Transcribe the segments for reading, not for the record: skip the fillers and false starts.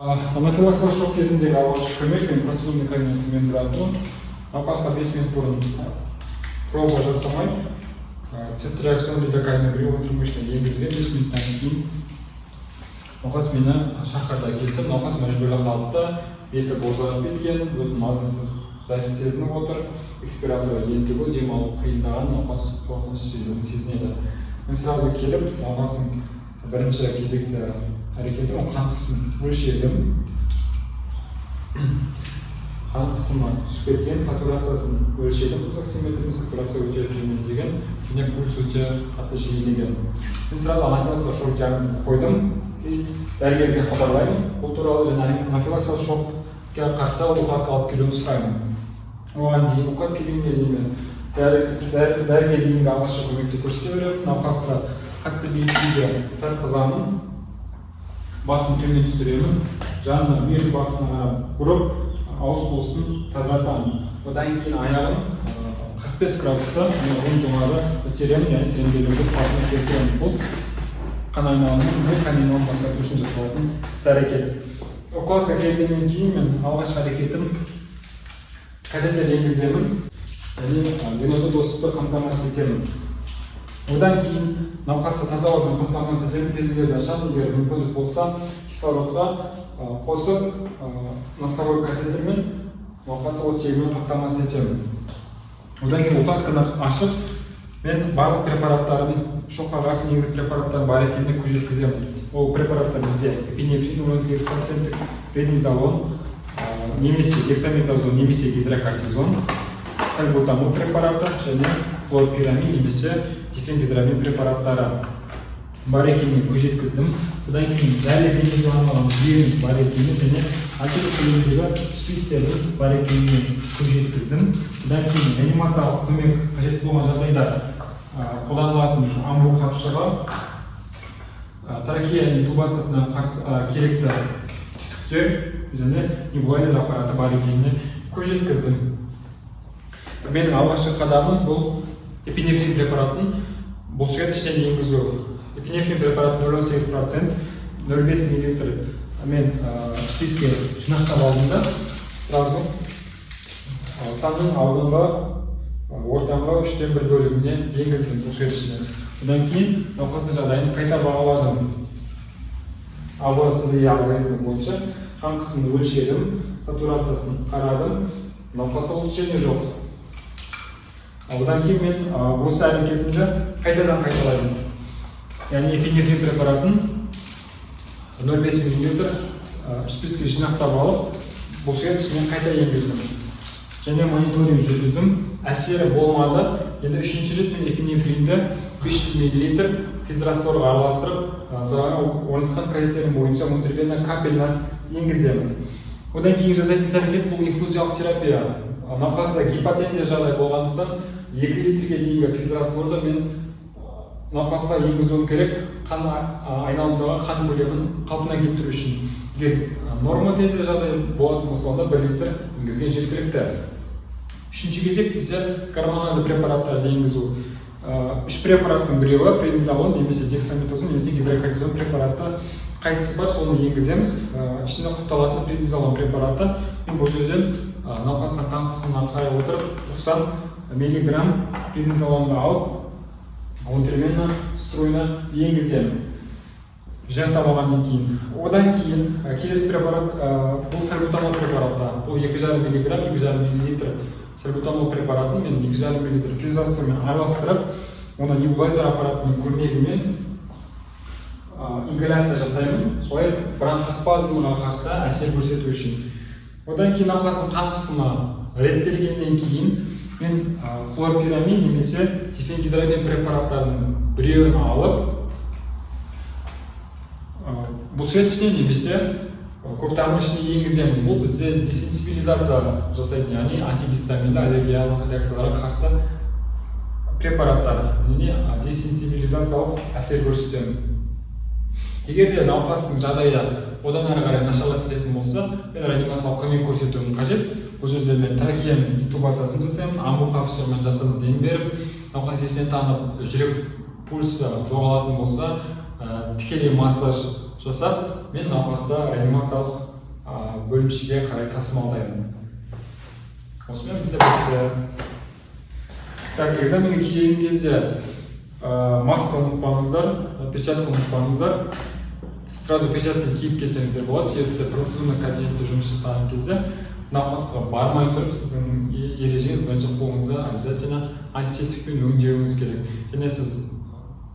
Анафилаксиялық шок кезіндегі алғашқы көмек мен процедурный кабинетімен тұратын науқасқа 5 минут бұрын проба жасамай циркуляцион лидокальный привод мышцаны енгізген 5 минуттан кейін науқас мені шақырды. Келсем науқас мәжбүрлі қалыпта, беті бозарып кеткен, өзін мазасыз сезініп отыр, экспираторға ентігу, демалу қиындаған, науқас қорқыныш сезінеді. Мен сразу келіп, науқастың бірінші кезекте әрекеті қан қысымын өлшедім. Қан қысымы түсіп кеткен, сатурациясын өлшедім. Оксиметрдің сатурация өте төмендеген, және пульс өте қатты жиілеген. Мен сразу анафилаксиялық шок диагнозын қойдым. Дәрігерге хабарлаймын. Бұл туралы және анафилаксиялық шокқа қарсы укладка алып келуін сұраймын. Оған дейін укладка келгенге дейін дәріге дейінгі алғашқы көмекті көрсете беремін. Науқасқа қатты биіктікке жатқызамын. Басын төмен түсіремін. Жанына бүйір бағытына бұрып, ауыз қуысын тазартамын. Одан кейін аяғын 45 градуста оң жоғары көтеремін, яғни тереңдетуді қалпына келтіремін. Бұл қан айналымының канинон басату үшін жасалатын іс-әрекет. Укладка келгеннен кейін мен алғашқы әрекетім катетер енгіземін, және венозды доступты қамтамасыз етемін. Одан кейін науқасты таза ауамен қамтамасыз етемін, терезелерді ашамын, егер мүмкіндік болса, кислородқа қосып носовой катетермен науқасты оттегімен қамтамасыз етемін. Одан кейін укладканы ашып, мен барлық препараттардың, шокқа қарсы негізгі препараттардың бар екеніне көз жеткіземін. Ол препараттар бізде эпинефрин 18% преднизолон, немесе дексаметазон, немесе гидрокортизон, сальбутамол препараты және флуорпирамин немесе дифенгидрамин препараттары бар екеніне көз жеткіздім. Одан кейін дәрі-бензоламалған жүйенің бар екеніне және антибиотиктердегі шприцтердің бар екеніне көз жеткіздім. Одан кейін реанимациялық көмек қажет болған жағдайда қолданылатын амбу қапшығы, трахея интубациясына керекті түтіктер және небулайзер аппараты бар екеніне көз жеткіздім. Менің алғашқы қадамым бұл эпинефрин препаратын бұлшықет ішінен енгізу. Эпинефрин препараты 0,8%, 0,5 мл мен шприцке жинақтап алдым да, сразу санның алдыңғы ортаңғы 3/1 бөлігіне енгіздім бұлшықет ішіне. Одан кейін науқастың жағдайын қайта бағаладым. ABCD алгоритмі бойынша қан қысымын өлшедім, сатурациясын қарадым, науқаста өлшеме жоқ. Одан кейін мен осы әрекетімді қайтадан қайталаймын. Яғни эпинефрин препаратын 0,5 мл шприцке жинақтап алып, бұлшықет ішіне қайта енгіздім. Және мониторинг жүргіздім. Әсері болмады. Енді үшінші рет мен эпинефринді 500 мл физрастворға араластырып, орнатқан катетерім бойынша внутрivенно капельно енгіземін. Одан кейін жасайтын іс-әрекет бұл инфузиялық терапия. Науқаста гипотензия жағдай болғандықтан 2 литрге дейінгі физрастворды мен науқасқа енгізуім керек, қан айналымдағы қан көлемін қалпына келтіру үшін. Егер норма тензия жағдай болатын болса, 1 литр енгізген жеткілікті. Үшінші кезек бізде гормоналды препараттарды енгізу. 3 препараттың біреуі преднизолон немесе дексаметазон немесе гидрокортизон препараты қайсысы бар, соны енгіземіз. Ішінде құпталатын преднизолон препараты. Мен бұл жерден науқастың қан қысымына қарай отырып 90 мг преднизолонды алып, внутрivенно струйна енгіземін. Жинақтап алғаннан кейін. Одан кейін келесі препарат бұл сальбутамол препараты. Бұл 2,5 мг, 2,5 мл сальбутамол препаратын мен 2,5 мл физраствормен араластырып, оны небулайзер аппаратының көмегімен ингаляция жасаймын. Солай бронхоспазмға қарсы әсер көрсету үшін. Одан кейін науқастың қан қысымы реттелгеннен кейін мен флуорпирамин немесе дифенгидрамин препараттарының біреуін алып, бұлшықет ішіне немесе көктамыр ішіне енгіземін. Бұл бізде десенсибилизация жасайтын, яғни антигистаминді аллергиялық реакцияларға қарсы препараттар, десенсибилизациялық әсер көрсетемін. Егер де науқастың жағдайы одан әрі қарай нашарлап кететін болса, мен реанимациялық көмек көрсетуім қажет. Бұл жерде мен трахеяның интубациясын жасаймын, амбу қапшығымен жасанды дем беріп, науқас есінен танып, жүрек пульсы жоғалатын болса, тікелей массаж жасап, мен науқаста реанимациялық бөлімшеге қарай тасымалдаймын. Осымен бізде бітті. Так, экзаменге келген кезде маска ұмытпаңыздар, печатка ұмытпаңыздар. Сразу печатканы киіп келсеңіздер болады. Себебі процедурный кабинетте жұмыс жасаған кезде науқасқа бармай тұрып сіздің ережеңіз бойынша қолыңызды обязательно антисептикпен өңдеуіңіз керек. Және сіз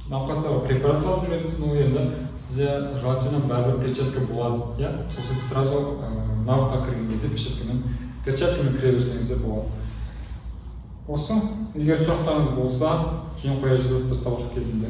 науқастарға препарат салып жүретін, енді сізде желательно бәрібір перчатка болады. Сосын сразу науқаға кірген кезде перчаткамен кіре берсеңіздер болады. Осы, егер сұрақтарыңыз болса, кейін қоя жүресіздер сабақ кезінде.